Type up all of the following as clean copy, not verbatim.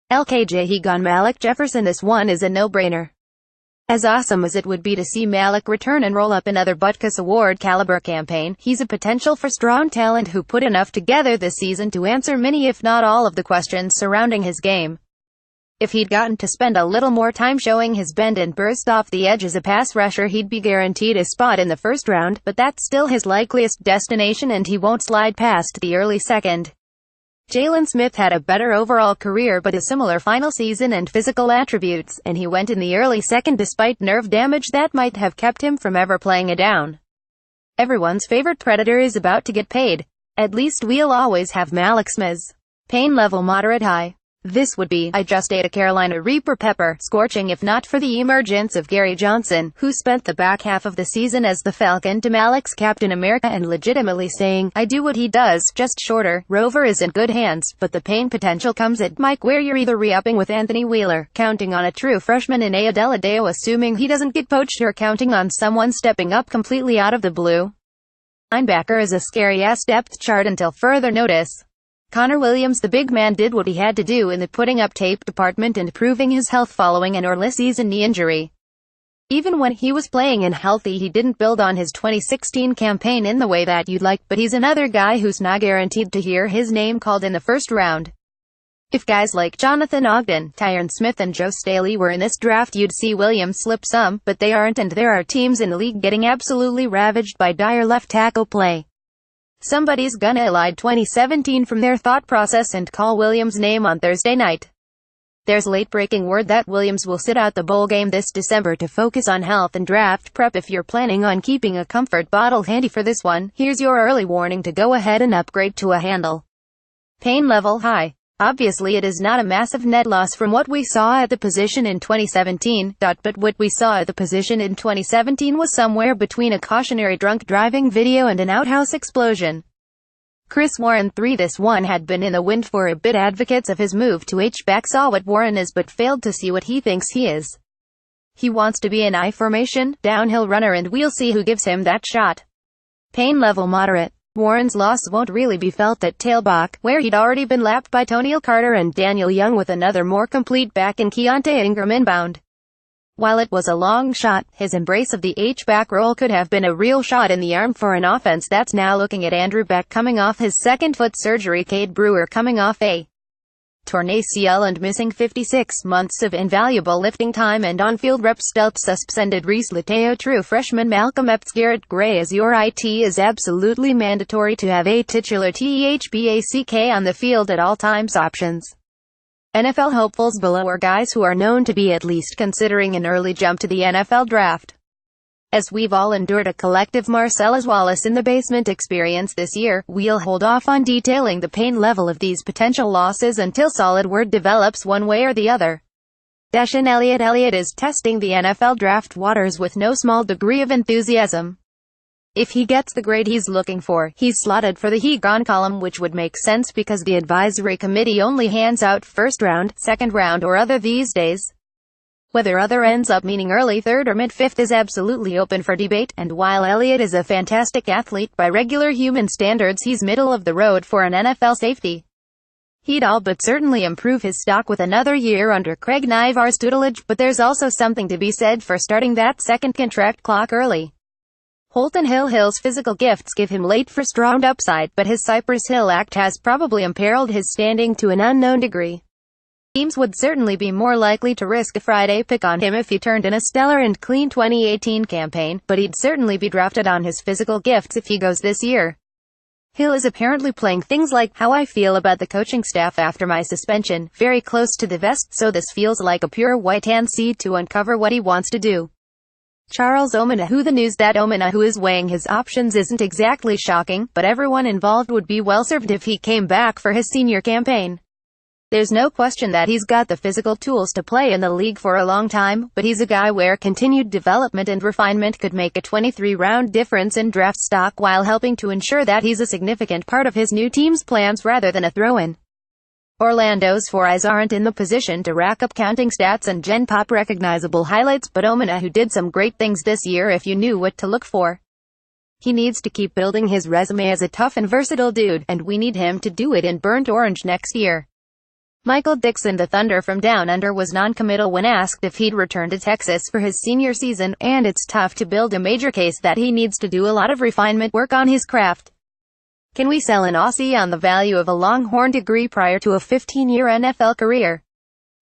LKJ he gone Malik Jefferson. This one is a no-brainer. As awesome as it would be to see Malik return and roll up another Butkus Award-caliber campaign, he's a potential first-round talent who put enough together this season to answer many if not all of the questions surrounding his game. If he'd gotten to spend a little more time showing his bend and burst off the edge as a pass rusher, he'd be guaranteed a spot in the first round, but that's still his likeliest destination and he won't slide past the early second. Jalen Smith had a better overall career but a similar final season and physical attributes, and he went in the early second despite nerve damage that might have kept him from ever playing a down. Everyone's favorite predator is about to get paid. At least we'll always have Malik Smith's pain level moderate high. This would be, I just ate a Carolina Reaper pepper, scorching if not for the emergence of Gary Johnson, who spent the back half of the season as the Falcon to Malik's Captain America and legitimately saying, I do what he does, just shorter. Rover is in good hands, but the pain potential comes at Mike where you're either re-upping with Anthony Wheeler, counting on a true freshman in Deladeo assuming he doesn't get poached, or counting on someone stepping up completely out of the blue. Linebacker is a scary-ass depth chart until further notice. Connor Williams, the big man, did what he had to do in the putting up tape department and proving his health following an early season knee injury. Even when he was playing and healthy, he didn't build on his 2016 campaign in the way that you'd like, but he's another guy who's not guaranteed to hear his name called in the first round. If guys like Jonathan Ogden, Tyron Smith and Joe Staley were in this draft, you'd see Williams slip some, but they aren't, and there are teams in the league getting absolutely ravaged by dire left tackle play. Somebody's gonna elide 2017 from their thought process and call Williams' name on Thursday night. There's late-breaking word that Williams will sit out the bowl game this December to focus on health and draft prep. If you're planning on keeping a comfort bottle handy for this one, here's your early warning to go ahead and upgrade to a handle. Pain level high. Obviously it is not a massive net loss from what we saw at the position in 2017, but what we saw at the position in 2017 was somewhere between a cautionary drunk driving video and an outhouse explosion. Chris Warren 3. This one had been in the wind for a bit. Advocates of his move to H-back saw what Warren is but failed to see what he thinks he is. He wants to be an I-formation, downhill runner, and we'll see who gives him that shot. Pain level moderate. Warren's loss won't really be felt at tailback, where he'd already been lapped by Toniel Carter and Daniel Young with another more complete back in Keontae Ingram inbound. While it was a long shot, his embrace of the H-back role could have been a real shot in the arm for an offense that's now looking at Andrew Beck coming off his second foot surgery, Cade Brewer coming off a torn ACL and missing 56 months of invaluable lifting time and on-field reps. Delp suspended Reese Lateo, true freshman Malcolm Epps, Garrett Gray as your IT is absolutely mandatory to have a titular THBACK on the field at all times. Options. NFL hopefuls below are guys who are known to be at least considering an early jump to the NFL draft. As we've all endured a collective Marcellus Wallace in the basement experience this year, we'll hold off on detailing the pain level of these potential losses until solid word develops one way or the other. Deshaun Elliott is testing the NFL draft waters with no small degree of enthusiasm. If he gets the grade he's looking for, he's slotted for the He Gone column, which would make sense because the advisory committee only hands out first round, second round or other these days. Whether other ends up meaning early third or mid-fifth is absolutely open for debate, and while Elliott is a fantastic athlete by regular human standards, he's middle of the road for an NFL safety. He'd all but certainly improve his stock with another year under Craig Naivar's tutelage, but there's also something to be said for starting that second contract clock early. Holton Hill's physical gifts give him late first-round upside, but his Cypress Hill act has probably imperiled his standing to an unknown degree. Teams would certainly be more likely to risk a Friday pick on him if he turned in a stellar and clean 2018 campaign, but he'd certainly be drafted on his physical gifts if he goes this year. Hill is apparently playing things like, how I feel about the coaching staff after my suspension, very close to the vest, so this feels like a pure white-hand seed to uncover what he wants to do. Charles Omenihu. The news that Omenihu is weighing his options isn't exactly shocking, but everyone involved would be well served if he came back for his senior campaign. There's no question that he's got the physical tools to play in the league for a long time, but he's a guy where continued development and refinement could make a 23-round difference in draft stock while helping to ensure that he's a significant part of his new team's plans rather than a throw-in. Orlando's four eyes aren't in the position to rack up counting stats and gen pop recognizable highlights, but Omenihu did some great things this year if you knew what to look for. He needs to keep building his resume as a tough and versatile dude, and we need him to do it in burnt orange next year. Michael Dixon, the Thunder from Down Under, was non-committal when asked if he'd return to Texas for his senior season, and it's tough to build a major case that he needs to do a lot of refinement work on his craft. Can we sell an Aussie on the value of a Longhorn degree prior to a 15-year NFL career?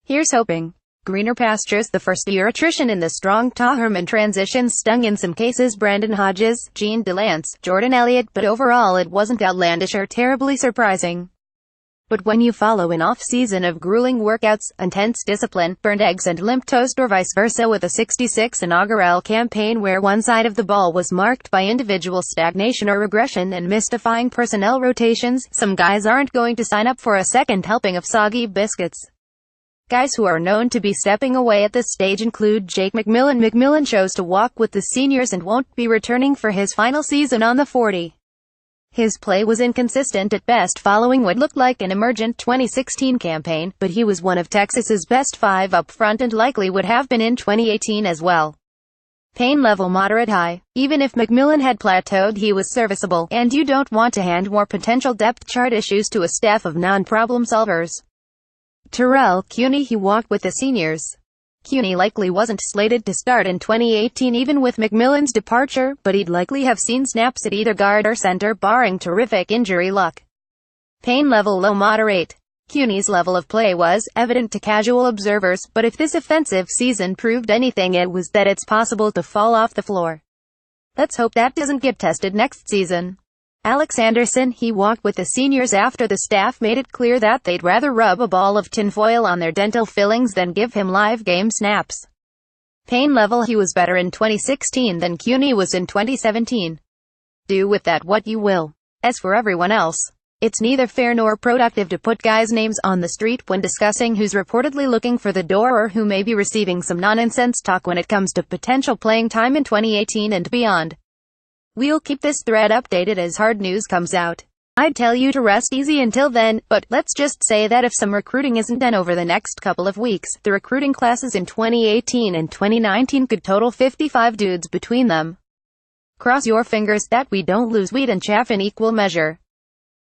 Here's hoping. Greener pastures. The first-year attrition in the strong Taherman transition stung in some cases Brandon Hodges, Gene DeLance, Jordan Elliott, but overall it wasn't outlandish or terribly surprising. But when you follow an off-season of grueling workouts, intense discipline, burned eggs and limp toast, or vice versa, with a 66 inaugural campaign where one side of the ball was marked by individual stagnation or regression and mystifying personnel rotations, some guys aren't going to sign up for a second helping of soggy biscuits. Guys who are known to be stepping away at this stage include Jake McMillan. McMillan chose to walk with the seniors and won't be returning for his final season on the 40. His play was inconsistent at best following what looked like an emergent 2016 campaign, but he was one of Texas's best five up front and likely would have been in 2018 as well. Pain level moderate high. Even if McMillan had plateaued, he was serviceable, and you don't want to hand more potential depth chart issues to a staff of non-problem solvers. Terrell Cuny. He walked with the seniors. Cuny likely wasn't slated to start in 2018 even with McMillan's departure, but he'd likely have seen snaps at either guard or center barring terrific injury luck. Pain level low moderate. Cuny's level of play was evident to casual observers, but if this offensive season proved anything, it was that it's possible to fall off the floor. Let's hope that doesn't get tested next season. Alex Anderson. He walked with the seniors after the staff made it clear that they'd rather rub a ball of tinfoil on their dental fillings than give him live game snaps. Pain level. He was better in 2016 than Cuny was in 2017. Do with that what you will. As for everyone else, it's neither fair nor productive to put guys' names on the street when discussing who's reportedly looking for the door or who may be receiving some nonsense talk when it comes to potential playing time in 2018 and beyond. We'll keep this thread updated as hard news comes out. I'd tell you to rest easy until then, but let's just say that if some recruiting isn't done over the next couple of weeks, the recruiting classes in 2018 and 2019 could total 55 dudes between them. Cross your fingers that we don't lose wheat and chaff in equal measure.